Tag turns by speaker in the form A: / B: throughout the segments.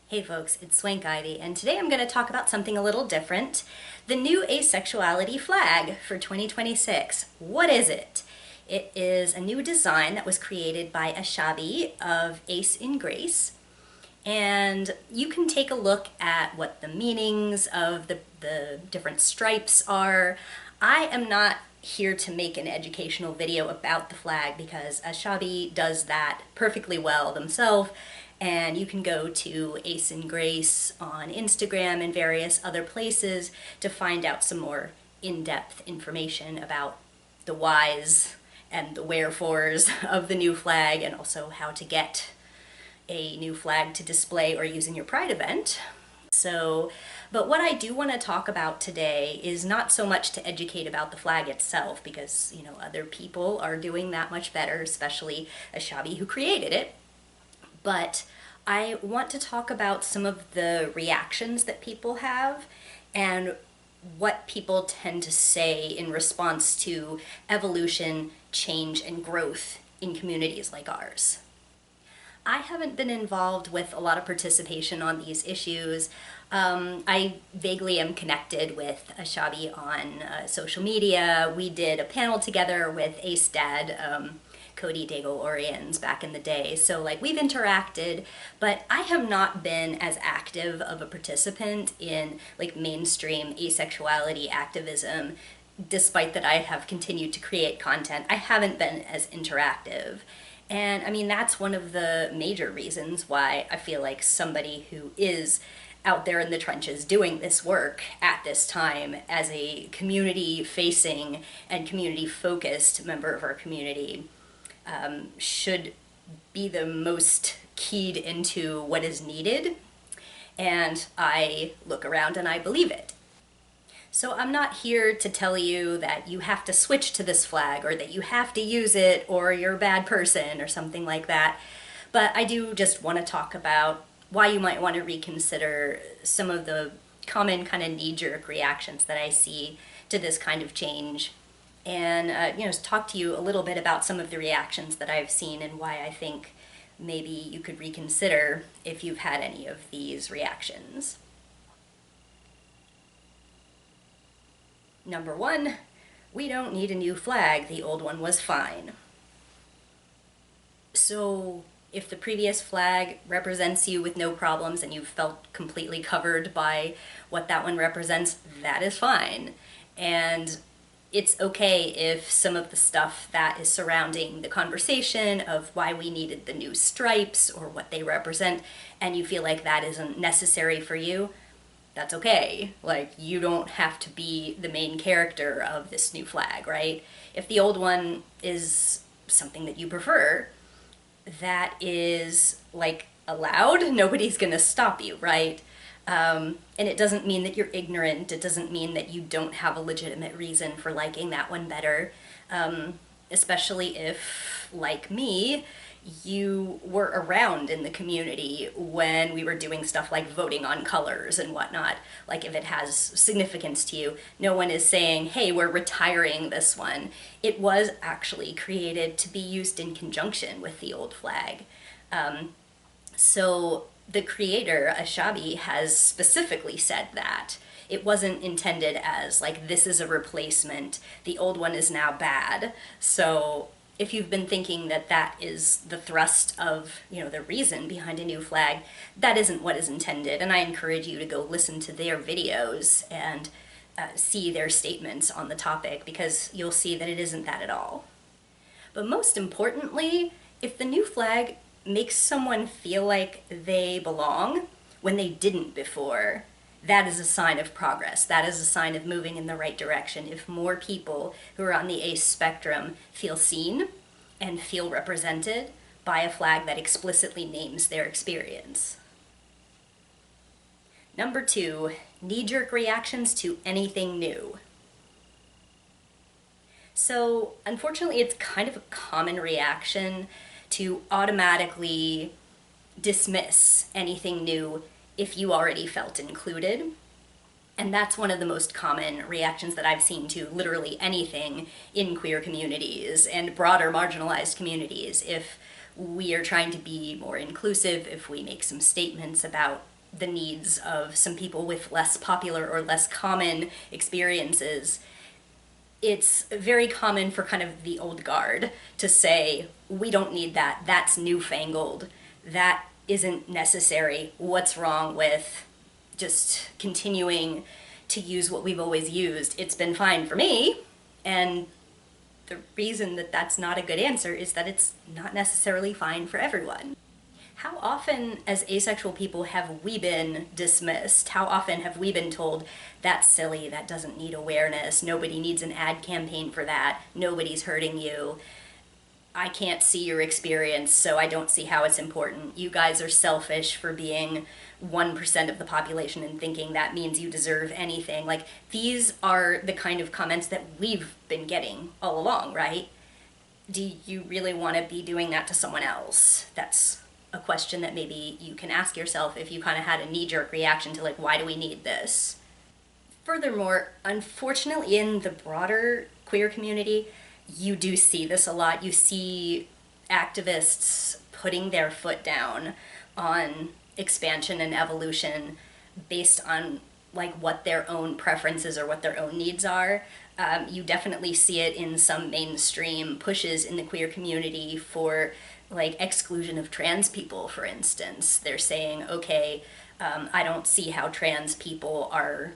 A: Hey folks, it's Swank Ivy, and today I'm going to talk about something a little different. The new asexuality flag for 2026. What is it? It is a new design that was created by Ashabi of Ace in Grace. And you can take a look at what the meanings of the different stripes are. I am not here to make an educational video about the flag because Ashabi does that perfectly well themselves, and you can go to Ace and Grace on Instagram and various other places to find out some more in-depth information about the whys and the wherefores of the new flag, and also how to get a new flag to display or use in your Pride event. But what I do want to talk about today is not so much to educate about the flag itself, because, other people are doing that much better, especially Ashabi who created it. But I want to talk about some of the reactions that people have and what people tend to say in response to evolution, change, and growth in communities like ours. I haven't been involved with a lot of participation on these issues. I vaguely am connected with Ashabi on social media. We did a panel together with Ace Dad, Cody Daigle Oriens back in the day. So we've interacted, but I have not been as active of a participant in mainstream asexuality activism. Despite that I have continued to create content, I haven't been as interactive. And I mean, that's one of the major reasons why I feel like somebody who is out there in the trenches doing this work at this time as a community facing and community focused member of our community should be the most keyed into what is needed. And I look around and I believe it. So I'm not here to tell you that you have to switch to this flag or that you have to use it or you're a bad person or something like that. But I do just want to talk about why you might want to reconsider some of the common kind of knee-jerk reactions that I see to this kind of change. And talk to you a little bit about some of the reactions that I've seen and why I think maybe you could reconsider if you've had any of these reactions. Number one, we don't need a new flag, the old one was fine. So if the previous flag represents you with no problems and you've felt completely covered by what that one represents, that is fine. And it's okay if some of the stuff that is surrounding the conversation of why we needed the new stripes or what they represent, and you feel like that isn't necessary for you, that's okay. You don't have to be the main character of this new flag, right? If the old one is something that you prefer, that is allowed, nobody's gonna stop you, right? And it doesn't mean that you're ignorant. It doesn't mean that you don't have a legitimate reason for liking that one better, especially if, like me, you were around in the community when we were doing stuff like voting on colors and whatnot. If it has significance to you, no one is saying, hey, we're retiring this one. It was actually created to be used in conjunction with the old flag. So the creator, Ashabi, has specifically said that. It wasn't intended as this is a replacement, the old one is now bad. So if you've been thinking that that is the thrust of, the reason behind a new flag, that isn't what is intended. And I encourage you to go listen to their videos and see their statements on the topic, because you'll see that it isn't that at all. But most importantly, if the new flag makes someone feel like they belong when they didn't before, that is a sign of progress. That is a sign of moving in the right direction. If more people who are on the ACE spectrum feel seen and feel represented by a flag that explicitly names their experience. Number two, knee-jerk reactions to anything new. So unfortunately, it's kind of a common reaction to automatically dismiss anything new if you already felt included. And that's one of the most common reactions that I've seen to literally anything in queer communities and broader marginalized communities. If we are trying to be more inclusive, if we make some statements about the needs of some people with less popular or less common experiences, it's very common for kind of the old guard to say, we don't need that, that's newfangled, that isn't necessary, what's wrong with just continuing to use what we've always used? It's been fine for me. And the reason that that's not a good answer is that it's not necessarily fine for everyone. How often as asexual people have we been dismissed? How often have we been told, that's silly, that doesn't need awareness, nobody needs an ad campaign for that, nobody's hurting you, I can't see your experience, so I don't see how it's important. You guys are selfish for being 1% of the population and thinking that means you deserve anything. Like, these are the kind of comments that we've been getting all along, right? Do you really want to be doing that to someone else? That's a question that maybe you can ask yourself if you kind of had a knee-jerk reaction to, like, why do we need this? Furthermore, unfortunately, in the broader queer community, you do see this a lot. You see activists putting their foot down on expansion and evolution based on like what their own preferences or what their own needs are. You definitely see it in some mainstream pushes in the queer community for like exclusion of trans people, for instance. They're saying, okay, I don't see how trans people are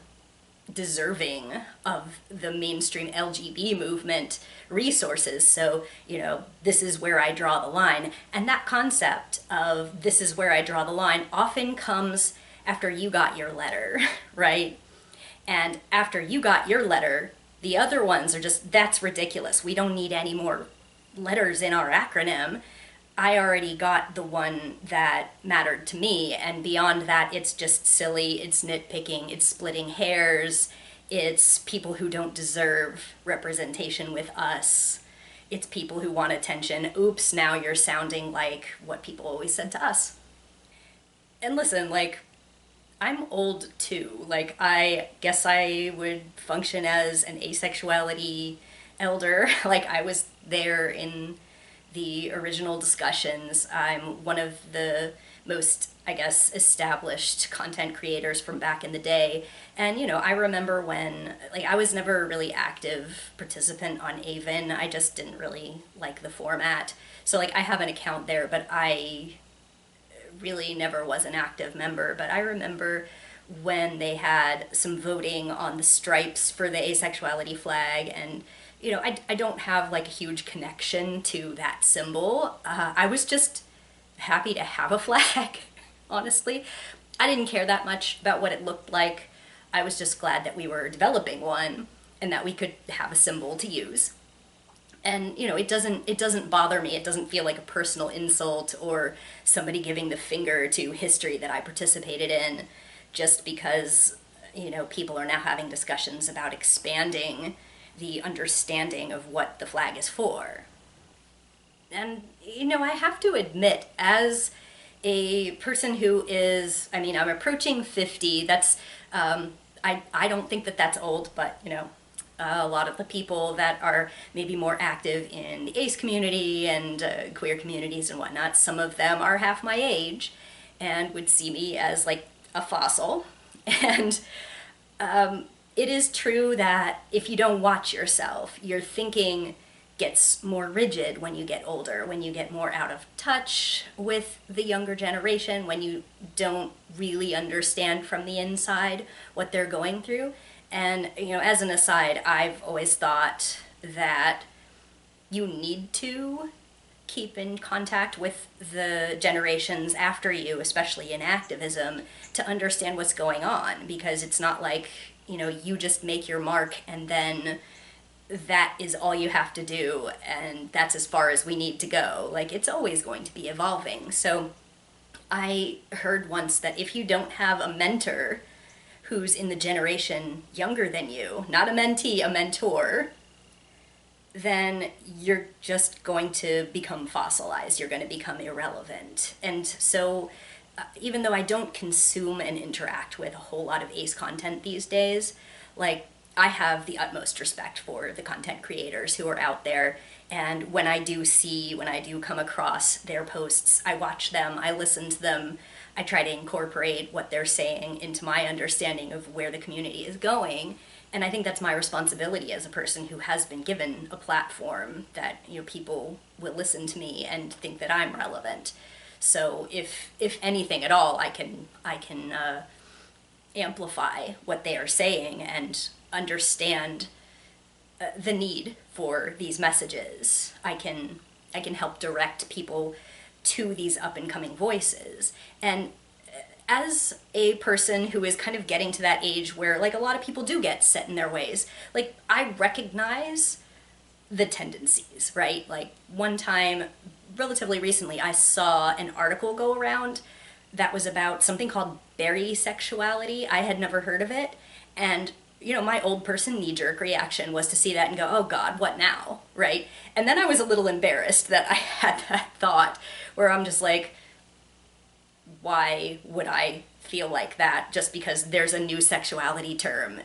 A: deserving of the mainstream LGBT movement resources, so, you know, this is where I draw the line. And that concept of this is where I draw the line often comes after you got your letter, right? And after you got your letter, the other ones are just, that's ridiculous, we don't need any more letters in our acronym. I already got the one that mattered to me, and beyond that, it's just silly, it's nitpicking, it's splitting hairs, it's people who don't deserve representation with us, it's people who want attention. Oops, now you're sounding like what people always said to us. And listen, like, I'm old too. Like, I guess I would function as an asexuality elder. Like, I was there in the original discussions. I'm one of the most, I guess, established content creators from back in the day. And, you know, I remember when, like, I was never a really active participant on Avon. I just didn't really like the format. So, like, I have an account there, but I really never was an active member. But I remember when they had some voting on the stripes for the asexuality flag, and you know, I don't have like a huge connection to that symbol. I was just happy to have a flag, honestly. I didn't care that much about what it looked like. I was just glad that we were developing one and that we could have a symbol to use. And you know, it doesn't bother me. It doesn't feel like a personal insult or somebody giving the finger to history that I participated in just because, you know, people are now having discussions about expanding the understanding of what the flag is for. And, you know, I have to admit, as a person who is, I mean, I'm approaching 50, that's, I don't think that that's old, but, you know, a lot of the people that are maybe more active in the ACE community and queer communities and whatnot, some of them are half my age and would see me as, like, a fossil. And, it is true that if you don't watch yourself, your thinking gets more rigid when you get older, when you get more out of touch with the younger generation, when you don't really understand from the inside what they're going through. And, you know, as an aside, I've always thought that you need to keep in contact with the generations after you, especially in activism, to understand what's going on, because it's not like, you know, you just make your mark and then that is all you have to do and that's as far as we need to go. Like, it's always going to be evolving. So I heard once that if you don't have a mentor who's in the generation younger than you, not a mentee, a mentor, then you're just going to become fossilized. You're going to become irrelevant. And so even though I don't consume and interact with a whole lot of ACE content these days, like, I have the utmost respect for the content creators who are out there And when I do come across their posts, I watch them, I listen to them, I try to incorporate what they're saying into my understanding of where the community is going. And I think that's my responsibility as a person who has been given a platform that, people will listen to me and think that I'm relevant. So if anything at all, I can amplify what they are saying and understand the need for these messages. I can help direct people to these up and coming voices. And as a person who is kind of getting to that age where like a lot of people do get set in their ways, like I recognize the tendencies, right? Like one time, relatively recently, I saw an article go around that was about something called berry sexuality. I had never heard of it. And, my old person knee-jerk reaction was to see that and go, oh God, what now, right? And then I was a little embarrassed that I had that thought where I'm just like, why would I feel like that just because there's a new sexuality term?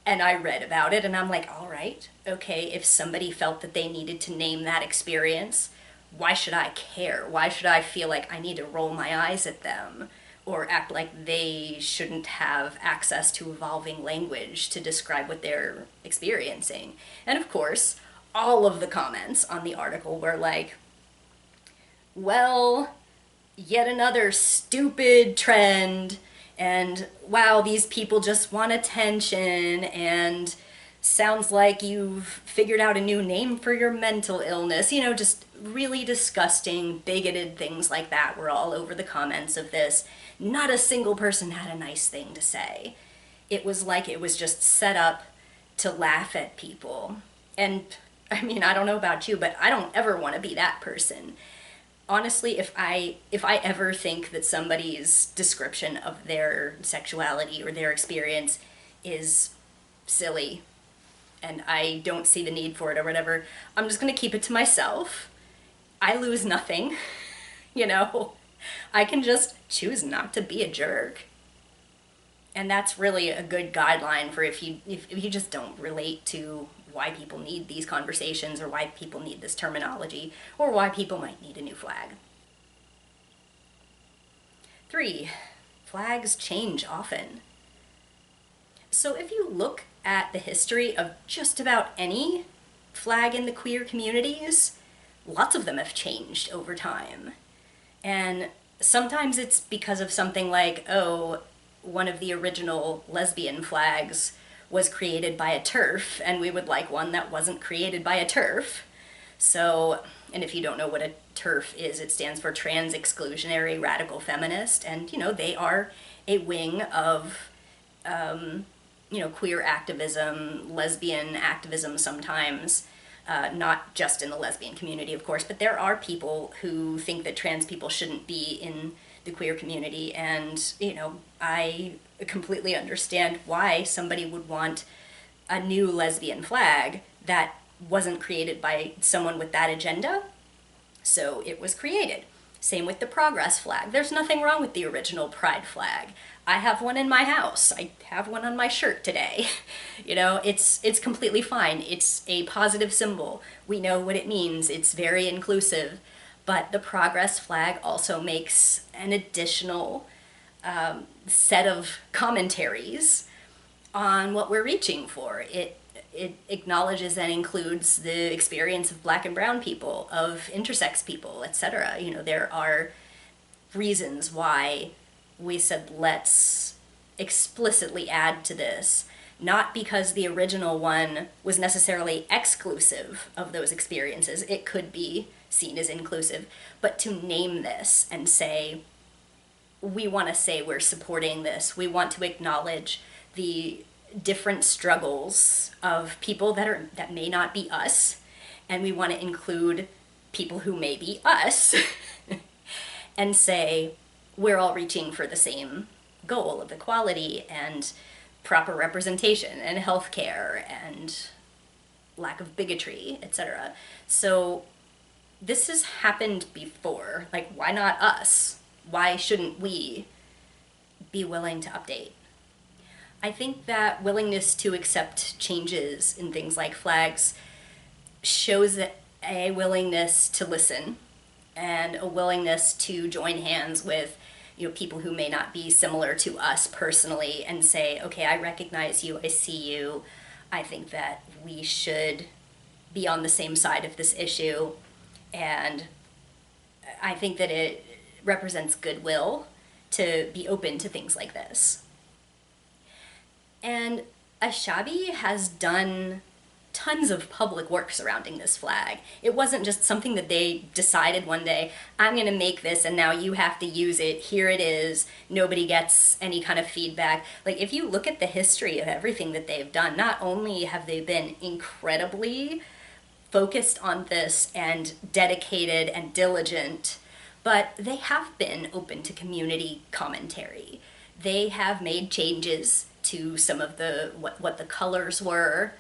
A: And I read about it and I'm like, all right, okay, if somebody felt that they needed to name that experience, why should I care? Why should I feel like I need to roll my eyes at them or act like they shouldn't have access to evolving language to describe what they're experiencing? And of course, all of the comments on the article were like, well, yet another stupid trend, and wow, these people just want attention, and sounds like you've figured out a new name for your mental illness. Just really disgusting, bigoted things like that were all over the comments of this. Not a single person had a nice thing to say. It was like it was just set up to laugh at people. And I mean, I don't know about you, but I don't ever want to be that person. Honestly, if I ever think that somebody's description of their sexuality or their experience is silly and I don't see the need for it or whatever, I'm just going to keep it to myself. I lose nothing, I can just choose not to be a jerk. And that's really a good guideline for if you just don't relate to why people need these conversations or why people need this terminology or why people might need a new flag. 3, flags change often. So if you look at the history of just about any flag in the queer communities, lots of them have changed over time. And sometimes it's because of something like, oh, one of the original lesbian flags was created by a TERF, and we would like one that wasn't created by a TERF. So, and if you don't know what a TERF is, it stands for Trans Exclusionary Radical Feminist, and, they are a wing of, queer activism, lesbian activism sometimes, not just in the lesbian community, of course, but there are people who think that trans people shouldn't be in the queer community, and, I completely understand why somebody would want a new lesbian flag that wasn't created by someone with that agenda, so it was created. Same with the Progress flag. There's nothing wrong with the original Pride flag. I have one in my house. I have one on my shirt today. It's completely fine. It's a positive symbol. We know what it means. It's very inclusive. But the Progress flag also makes an additional set of commentaries on what we're reaching for. It acknowledges and includes the experience of Black and brown people, of intersex people, etc. There are reasons why we said let's explicitly add to this, not because the original one was necessarily exclusive of those experiences. It could be seen as inclusive, but to name this and say, we want to say we're supporting this. We want to acknowledge the different struggles of people that may not be us, and we want to include people who may be us and say we're all reaching for the same goal of equality and proper representation and healthcare and lack of bigotry, etc. So this has happened before. Like, why not us? Why shouldn't we be willing to update? I think that willingness to accept changes in things like flags shows that a willingness to listen and a willingness to join hands with people who may not be similar to us personally and say, okay, I recognize you, I see you, I think that we should be on the same side of this issue, and I think that it represents goodwill to be open to things like this. And Ashabi has done tons of public work surrounding this flag. It wasn't just something that they decided one day, I'm going to make this and now you have to use it, here it is, nobody gets any kind of feedback. Like, if you look at the history of everything that they've done, not only have they been incredibly focused on this and dedicated and diligent, but they have been open to community commentary. They have made changes to some of the what the colors were.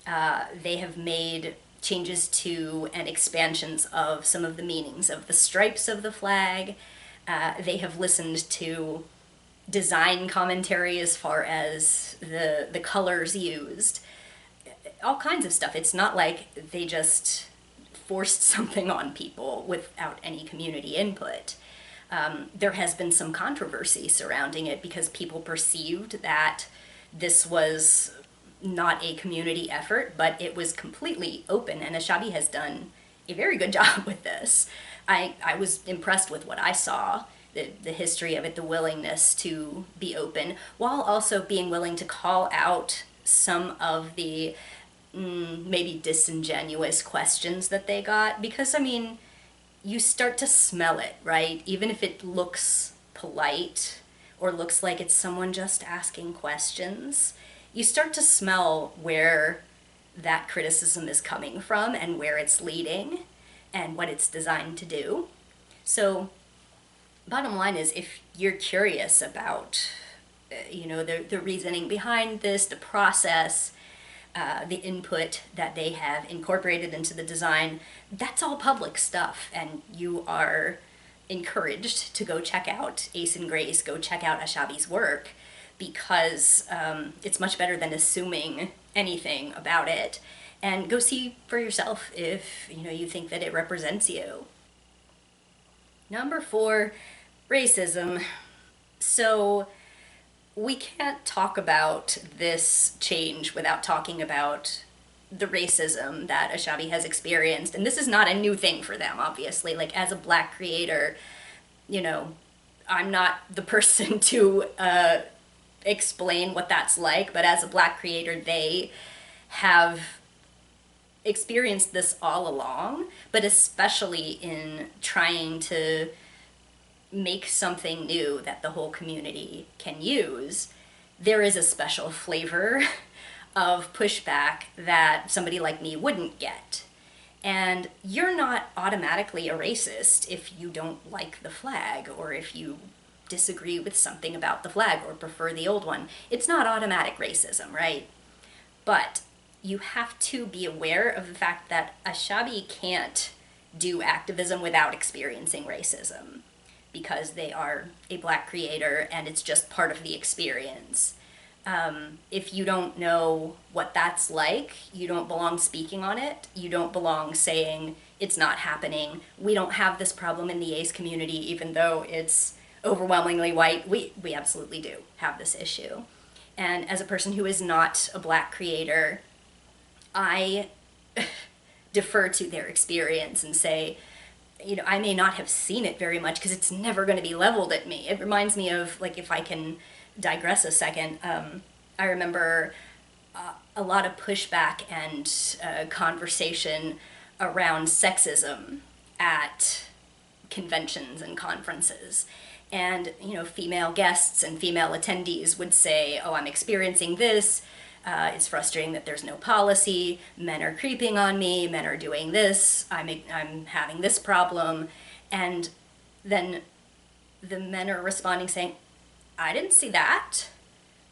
A: They have made changes to and expansions of some of the meanings of the stripes of the flag. They have listened to design commentary as far as the colors used. All kinds of stuff. It's not like they just forced something on people without any community input. There has been some controversy surrounding it because people perceived that this was not a community effort, but it was completely open, and Ashabi has done a very good job with this. I was impressed with what I saw, the history of it, the willingness to be open, while also being willing to call out some of the maybe disingenuous questions that they got, because, I mean, you start to smell it, right? Even if it looks polite or looks like it's someone just asking questions, you start to smell where that criticism is coming from and where it's leading and what it's designed to do. So, bottom line is, if you're curious about, the reasoning behind this, the process, the input that they have incorporated into the design, that's all public stuff, and you are encouraged to go check out Ace and Grace, go check out Ashabi's work, because it's much better than assuming anything about it, and go see for yourself if you think that it represents you. Number 4, racism. So we can't talk about this change without talking about the racism that Ashabi has experienced. And this is not a new thing for them, obviously. Like, as a Black creator, I'm not the person to explain what that's like, but as a Black creator, they have experienced this all along, but especially in trying to make something new that the whole community can use, there is a special flavor of pushback that somebody like me wouldn't get. And you're not automatically a racist if you don't like the flag, or if you disagree with something about the flag or prefer the old one. It's not automatic racism, right? But you have to be aware of the fact that Ashabi can't do activism without experiencing racism, because they are a Black creator and it's just part of the experience. If you don't know what that's like, you don't belong speaking on it, you don't belong saying it's not happening. We don't have this problem in the Ace community, even though it's overwhelmingly white. We absolutely do have this issue. And as a person who is not a Black creator, I defer to their experience and say, I may not have seen it very much because it's never going to be leveled at me. It reminds me of, like, if I can digress a second, I remember a lot of pushback and conversation around sexism at conventions and conferences. And, female guests and female attendees would say, oh, I'm experiencing this. It's frustrating that there's no policy. Men are creeping on me. Men are doing this. I'm having this problem. And then the men are responding saying, I didn't see that.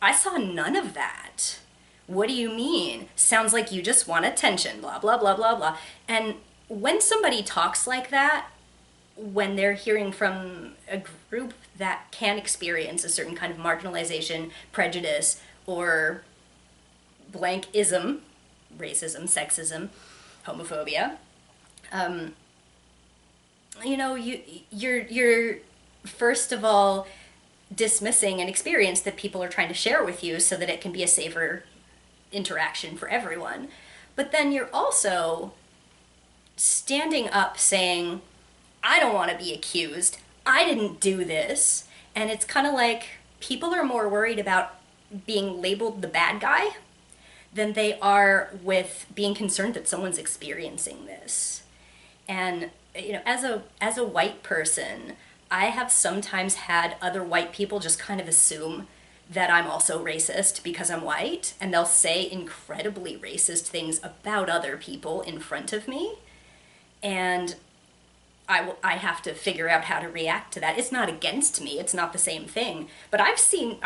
A: I saw none of that. What do you mean? Sounds like you just want attention, blah, blah, blah, blah, blah. And when somebody talks like that, when they're hearing from a group that can experience a certain kind of marginalization, prejudice, or blank-ism, racism, sexism, homophobia, You know, you're first of all dismissing an experience that people are trying to share with you so that it can be a safer interaction for everyone. But then you're also standing up saying, I don't want to be accused. I didn't do this. And it's kind of like people are more worried about being labeled the bad guy than they are with being concerned that someone's experiencing this. And you know, as a white person, I have sometimes had other white people just kind of assume that I'm also racist because I'm white, and they'll say incredibly racist things about other people in front of me, and I have to figure out how to react to that. It's not against me, it's not the same thing, but I've seen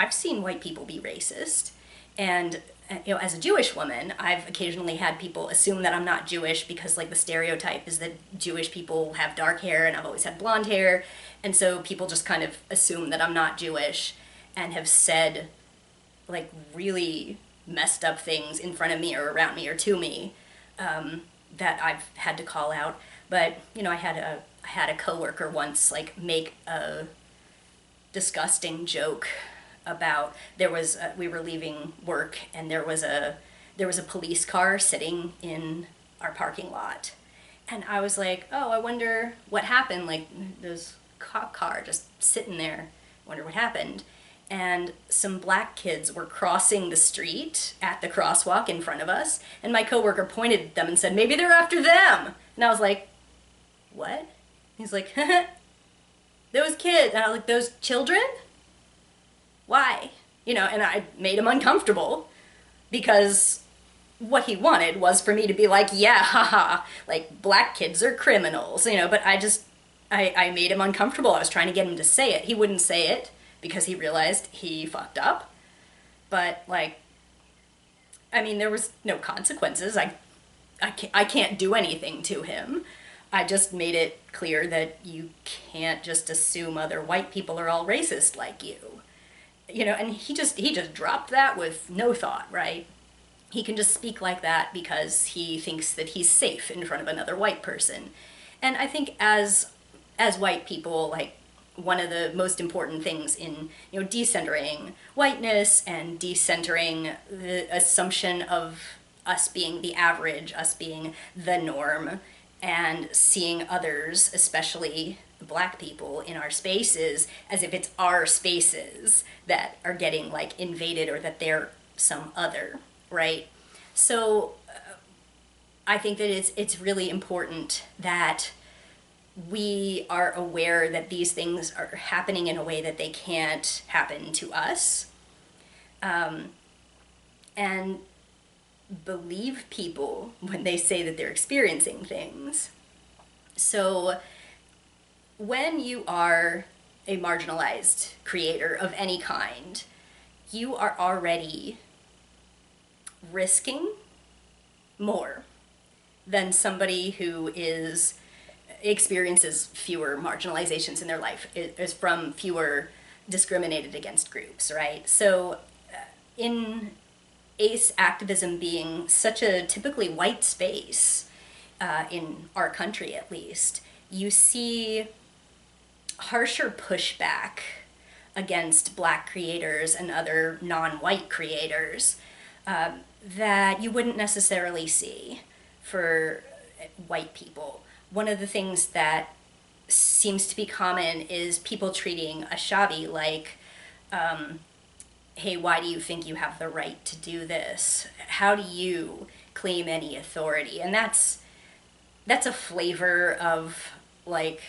A: white people be racist, and you know, as a Jewish woman, I've occasionally had people assume that I'm not Jewish because, like, the stereotype is that Jewish people have dark hair, and I've always had blonde hair, and so people just kind of assume that I'm not Jewish and have said, like, really messed up things in front of me or around me or to me that I've had to call out. But, you know, I had a coworker once, like, make a disgusting joke about we were leaving work, and there was a police car sitting in our parking lot, and I was like, oh, I wonder what happened. Like, there's a cop car just sitting there, wonder what happened. And some black kids were crossing the street at the crosswalk in front of us, and my coworker pointed at them and said, maybe they're after them. And I was like, what? He's like, those kids. And I was like, those children? Why? You know, and I made him uncomfortable because what he wanted was for me to be like, yeah, haha, like, black kids are criminals, you know, but I made him uncomfortable. I was trying to get him to say it. He wouldn't say it because he realized he fucked up. But, like, I mean, there was no consequences. I can't do anything to him. I just made it clear that you can't just assume other white people are all racist like you. You know, and he just dropped that with no thought, right? He can just speak like that because he thinks that he's safe in front of another white person. And I think as white people, like, one of the most important things in, you know, decentering whiteness and decentering the assumption of us being the average, us being the norm, and seeing others, especially black people, in our spaces as if it's our spaces that are getting, like, invaded, or that they're some other, right? So I think that it's really important that we are aware that these things are happening in a way that they can't happen to us, and believe people when they say that they're experiencing things. So when you are a marginalized creator of any kind, you are already risking more than somebody who experiences fewer marginalizations in their life, is from fewer discriminated against groups, right? So in ACE activism being such a typically white space, in our country at least, you see harsher pushback against black creators and other non-white creators that you wouldn't necessarily see for white people. One of the things that seems to be common is people treating Ashabi like, hey, why do you think you have the right to do this? How do you claim any authority? And that's a flavor of, like,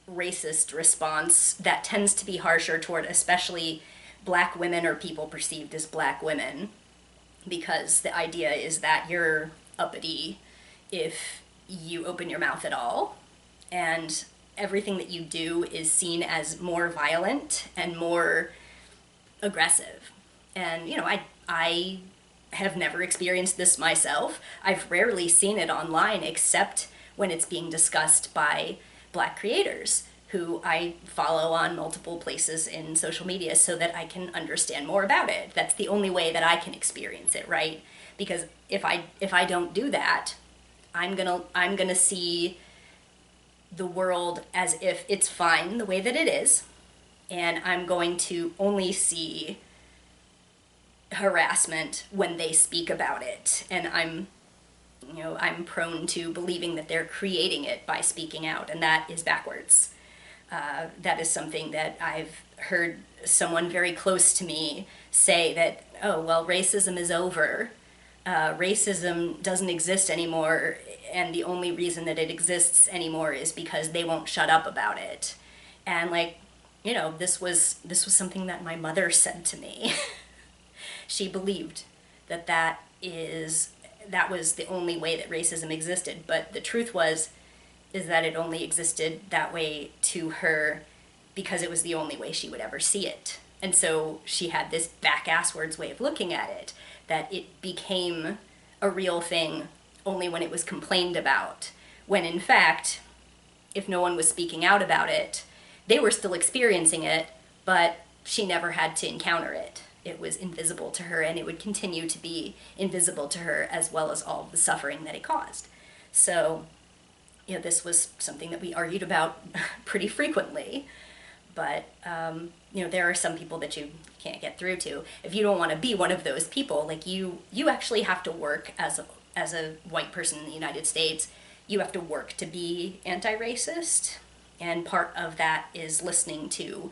A: racist response that tends to be harsher toward especially black women or people perceived as black women, because the idea is that you're uppity if you open your mouth at all, and everything that you do is seen as more violent and more aggressive. And, you know, I have never experienced this myself. I've rarely seen it online except when it's being discussed by black creators who I follow on multiple places in social media so that I can understand more about it. That's the only way that I can experience it, right? Because if I don't do that, I'm gonna see the world as if it's fine the way that it is, and I'm going to only see harassment when they speak about it. And I'm prone to believing that they're creating it by speaking out, and that is backwards. That is something that I've heard someone very close to me say, that, oh, well, racism is over. Racism doesn't exist anymore, and the only reason that it exists anymore is because they won't shut up about it. And like, this was something that my mother said to me. She believed that that was the only way that racism existed, but the truth is that it only existed that way to her because it was the only way she would ever see it. And so she had this back-asswards way of looking at it, that it became a real thing only when it was complained about, when in fact, if no one was speaking out about it, they were still experiencing it, but she never had to encounter it. It was invisible to her, and it would continue to be invisible to her, as well as all the suffering that it caused. So, this was something that we argued about pretty frequently. But, there are some people that you can't get through to. If you don't want to be one of those people, like you actually have to work as a white person in the United States. You have to work to be anti-racist. And part of that is listening to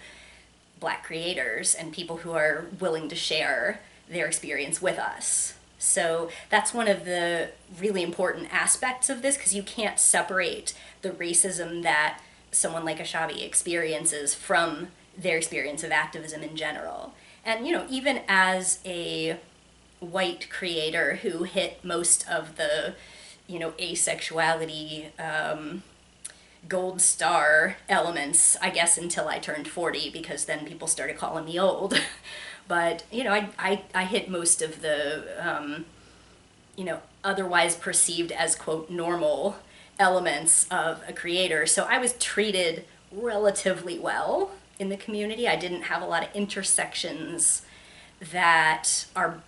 A: Black creators and people who are willing to share their experience with us. So that's one of the really important aspects of this, because you can't separate the racism that someone like Ashabi experiences from their experience of activism in general. And, even as a white creator who hit most of the, asexuality, gold star elements, I guess, until I turned 40, because then people started calling me old. But, I hit most of the, otherwise perceived as, quote, normal elements of a creator. So I was treated relatively well in the community. I didn't have a lot of intersections that are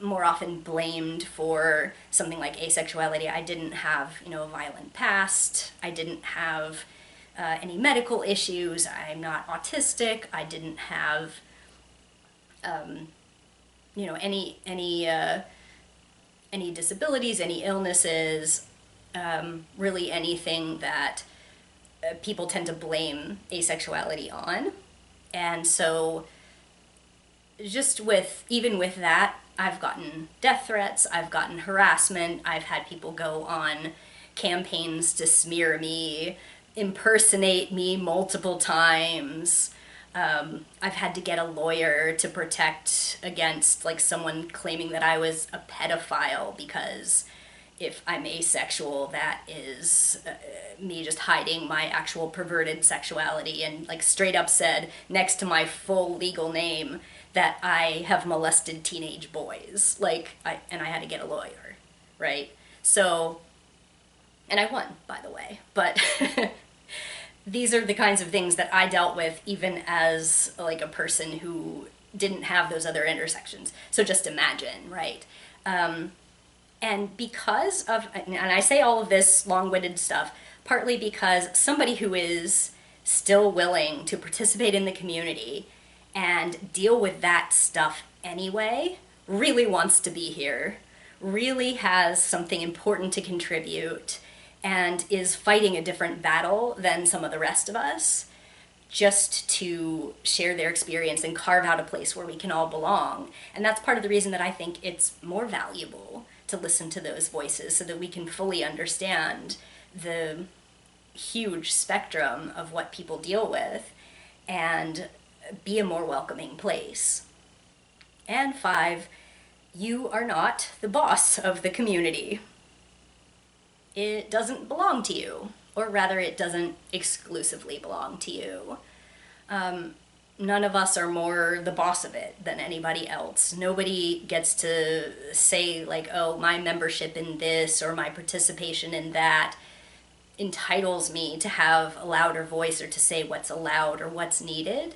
A: more often blamed for something like asexuality. I didn't have, a violent past. I didn't have any medical issues. I'm not autistic. I didn't have, any disabilities, any illnesses, really anything that people tend to blame asexuality on. And so even with that, I've gotten death threats, I've gotten harassment, I've had people go on campaigns to smear me, impersonate me multiple times. I've had to get a lawyer to protect against someone claiming that I was a pedophile, because if I'm asexual, that is me just hiding my actual perverted sexuality, and straight up said next to my full legal name that I have molested teenage boys. And I had to get a lawyer, right? So, and I won, by the way, but these are the kinds of things that I dealt with even as a person who didn't have those other intersections. So just imagine, right? And because of, and I say all of this long-winded stuff, partly because somebody who is still willing to participate in the community and deal with that stuff anyway, really wants to be here, really has something important to contribute, and is fighting a different battle than some of the rest of us, just to share their experience and carve out a place where we can all belong. And that's part of the reason that I think it's more valuable to listen to those voices, so that we can fully understand the huge spectrum of what people deal with and be a more welcoming place. And 5, you are not the boss of the community. It doesn't belong to you, or rather it doesn't exclusively belong to you. None of us are more the boss of it than anybody else. Nobody gets to say oh, my membership in this or my participation in that entitles me to have a louder voice or to say what's allowed or what's needed.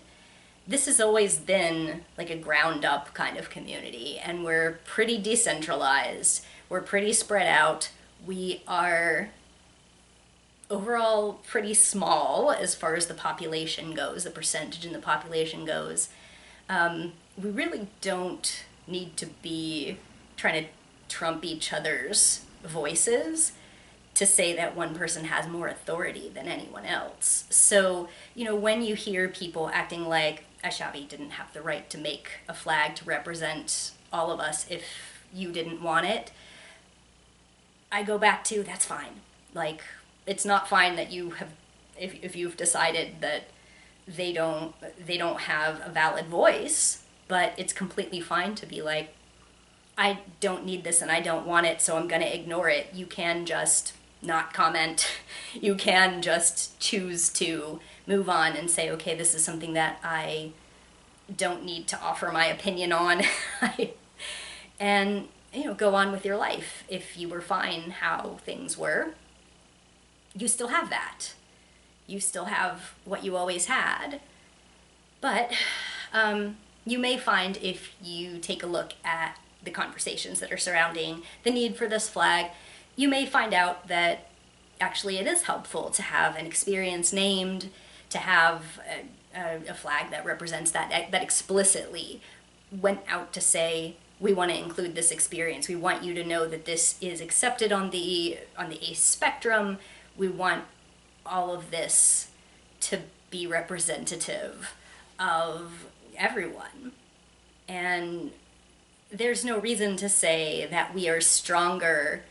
A: This has always been a ground up kind of community, and we're pretty decentralized. We're pretty spread out. We are overall pretty small as far as the population goes, the percentage in the population goes. We really don't need to be trying to trump each other's voices to say that one person has more authority than anyone else. So, when you hear people acting like Ashabi didn't have the right to make a flag to represent all of us if you didn't want it, I go back to, that's fine. Like, it's not fine that you have, if you've decided that they don't have a valid voice, but it's completely fine to be like, I don't need this and I don't want it, so I'm going to ignore it. You can just not comment. You can just choose to move on and say, okay, this is something that I don't need to offer my opinion on. And, go on with your life. If you were fine how things were, you still have that. You still have what you always had. But you may find, if you take a look at the conversations that are surrounding the need for this flag, you may find out that actually it is helpful to have an experience named, to have a flag that represents that explicitly went out to say, we want to include this experience. We want you to know that this is accepted on the ACE spectrum. We want all of this to be representative of everyone. And there's no reason to say that we are stronger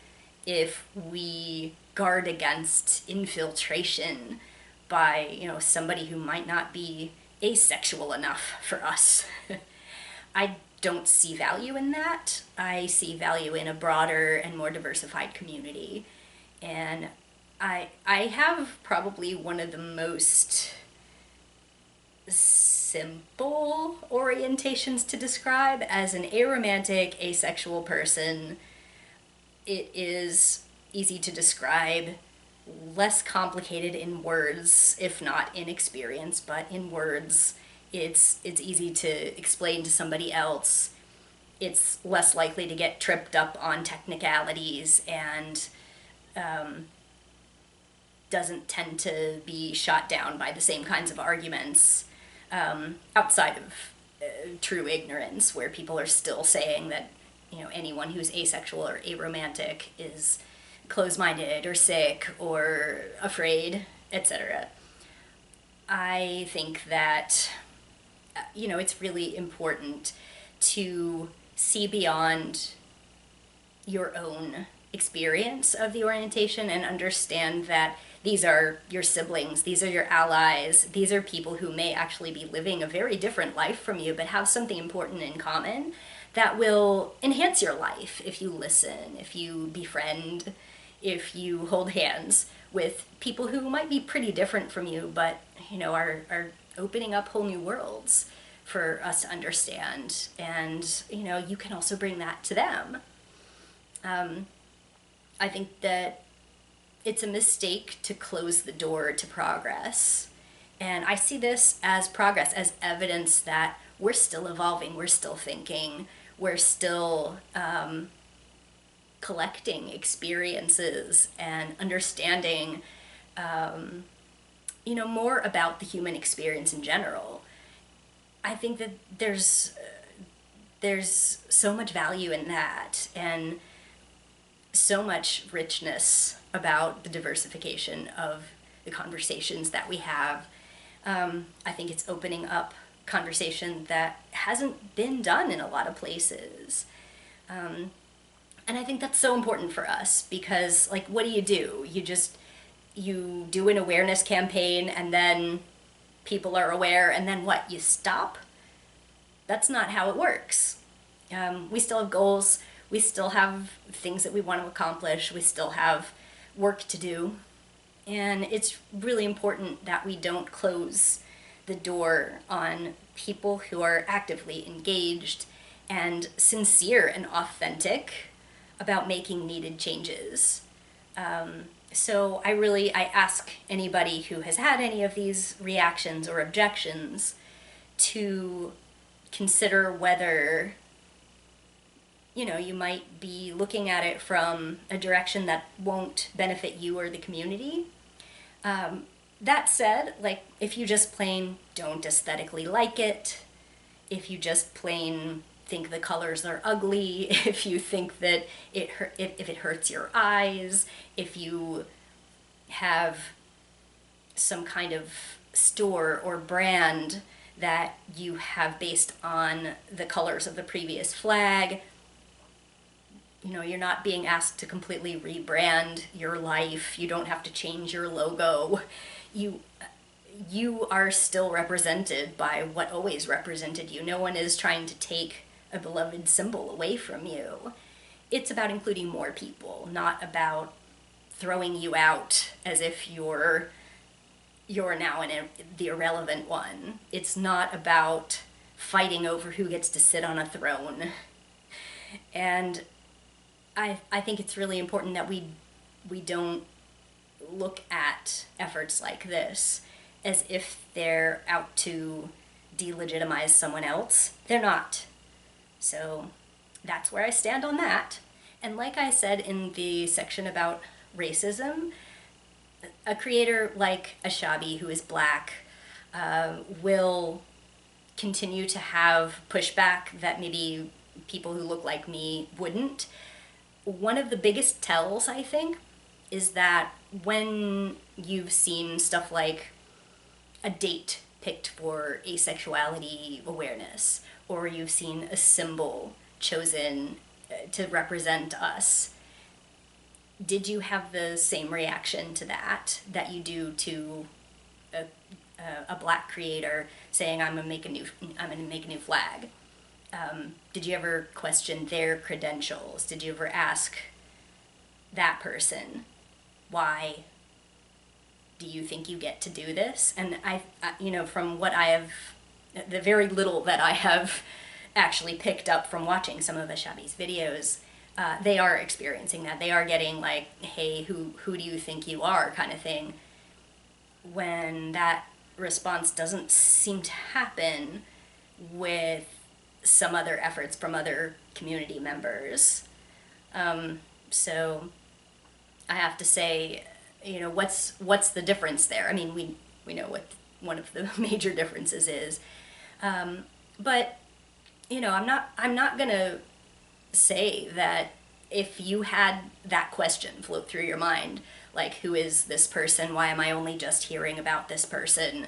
A: if we guard against infiltration by, somebody who might not be asexual enough for us. I don't see value in that. I see value in a broader and more diversified community. And I have probably one of the most simple orientations to describe. As an aromantic, asexual person, it is easy to describe, less complicated in words, if not in experience, but in words. It's easy to explain to somebody else. It's less likely to get tripped up on technicalities, and doesn't tend to be shot down by the same kinds of arguments outside of true ignorance, where people are still saying that anyone who's asexual or aromantic is closed-minded or sick or afraid, etc. I think that it's really important to see beyond your own experience of the orientation and understand that these are your siblings, these are your allies, these are people who may actually be living a very different life from you, but have something important in common that will enhance your life if you listen, if you befriend, if you hold hands with people who might be pretty different from you, but are opening up whole new worlds for us to understand. And you can also bring that to them. I think that it's a mistake to close the door to progress. And I see this as progress, as evidence that we're still evolving, we're still thinking, we're still collecting experiences and understanding, more about the human experience in general. I think that there's so much value in that, and so much richness about the diversification of the conversations that we have. I think it's opening up conversation that hasn't been done in a lot of places. And I think that's so important for us, because what do? You do an awareness campaign and then people are aware, and then what? You stop? That's not how it works. We still have goals. We still have things that we want to accomplish. We still have work to do. And it's really important that we don't close the door on people who are actively engaged and sincere and authentic about making needed changes. So I ask anybody who has had any of these reactions or objections to consider whether you might be looking at it from a direction that won't benefit you or the community. That said, like, if you just plain don't aesthetically like it, if you just plain think the colors are ugly, if you think that if it hurts your eyes, if you have some kind of store or brand that you have based on the colors of the previous flag, you're not being asked to completely rebrand your life. You don't have to change your logo. You are still represented by what always represented you. No one is trying to take a beloved symbol away from you. It's about including more people, not about throwing you out as if you're now the irrelevant one. It's not about fighting over who gets to sit on a throne. And I think it's really important that we don't look at efforts like this as if they're out to delegitimize someone else. They're not. So that's where I stand on that. And like I said in the section about racism, a creator like Ashabi, who is black, will continue to have pushback that maybe people who look like me wouldn't. One of the biggest tells, I think, is that when you've seen stuff like a date picked for asexuality awareness, or you've seen a symbol chosen to represent us, did you have the same reaction to that you do to a black creator saying, I'm gonna make a new flag? Did you ever question their credentials? Did you ever ask that person, why do you think you get to do this? And I from what I have, the very little that I have actually picked up from watching some of Ashabi's videos, they are experiencing that. They are getting like, hey, who do you think you are kind of thing. When that response doesn't seem to happen with some other efforts from other community members. So I have to say, what's the difference there? I mean, we know what one of the major differences is. But, I'm not gonna say that if you had that question float through your mind, like, who is this person? Why am I only just hearing about this person?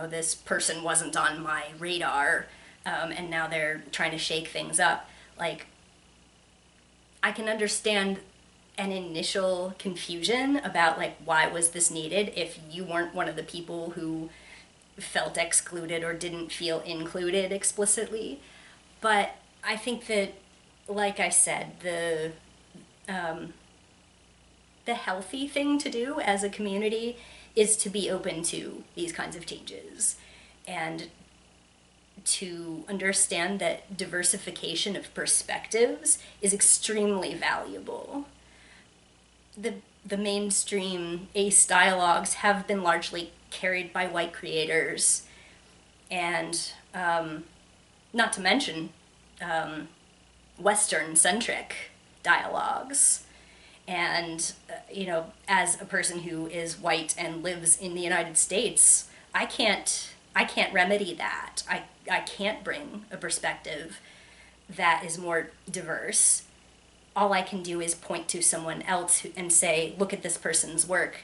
A: This person wasn't on my radar, and now they're trying to shake things up. Like, I can understand an initial confusion about, like, why was this needed if you weren't one of the people who felt excluded or didn't feel included explicitly. But I think that, like I said, the healthy thing to do as a community is to be open to these kinds of changes and to understand that diversification of perspectives is extremely valuable. The mainstream Ace dialogues have been largely carried by white creators, and not to mention Western-centric dialogues. And, as a person who is white and lives in the United States, I can't remedy that. I can't bring a perspective that is more diverse. All I can do is point to someone else and say, look at this person's work.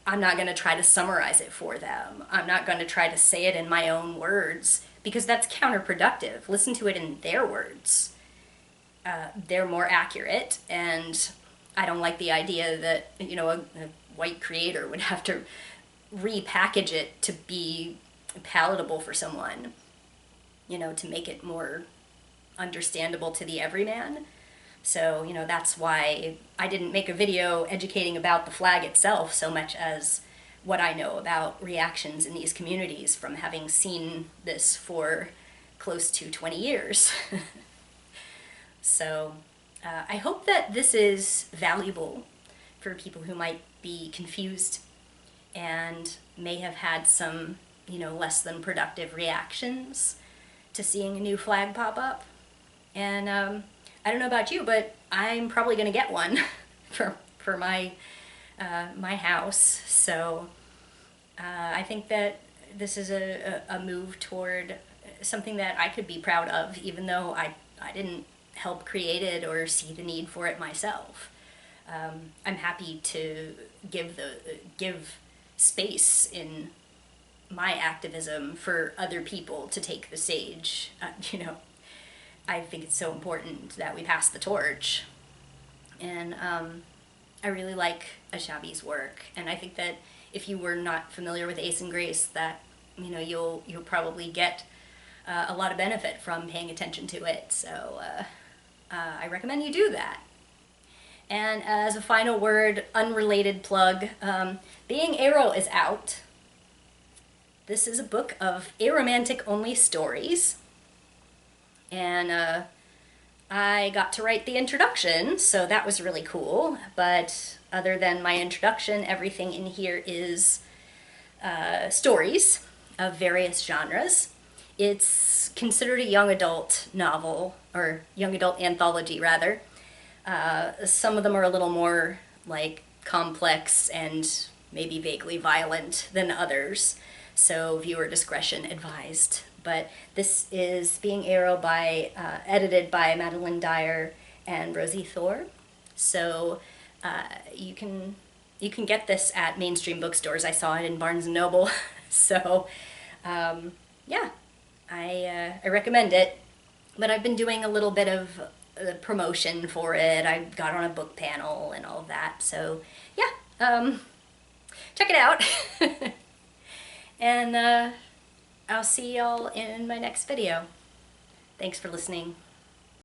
A: I'm not going to try to summarize it for them. I'm not going to try to say it in my own words, because that's counterproductive. Listen to it in their words. They're more accurate, and I don't like the idea that, a white creator would have to repackage it to be palatable for someone, to make it more understandable to the everyman. So, that's why I didn't make a video educating about the flag itself so much as what I know about reactions in these communities from having seen this for close to 20 years. So, I hope that this is valuable for people who might be confused and may have had some, less than productive reactions to seeing a new flag pop up. And I don't know about you, but I'm probably going to get one for my my house. So I think that this is a move toward something that I could be proud of, even though I didn't help create it or see the need for it myself. I'm happy to give space in my activism for other people to take the stage. You know, I think it's so important that we pass the torch. And I really like Ashabi's work, and I think that if you were not familiar with Ace and Grace, that you'll probably get a lot of benefit from paying attention to it. So I recommend you do that. And as a final word, unrelated plug, Being Arrow is out. This is a book of aromantic only stories. And I got to write the introduction, so that was really cool. But other than my introduction, everything in here is stories of various genres. It's considered a young adult novel, or young adult anthology rather. Some of them are a little more like complex and maybe vaguely violent than others, so viewer discretion advised. But this is Being Arrow by edited by Madeline Dyer and Rosie Thor. So you can get this at mainstream bookstores. I saw it in Barnes and Noble. So yeah, I recommend it. But I've been doing a little bit of promotion for it. I got on a book panel and all of that. So yeah, check it out. And I'll see y'all in my next video. Thanks for listening.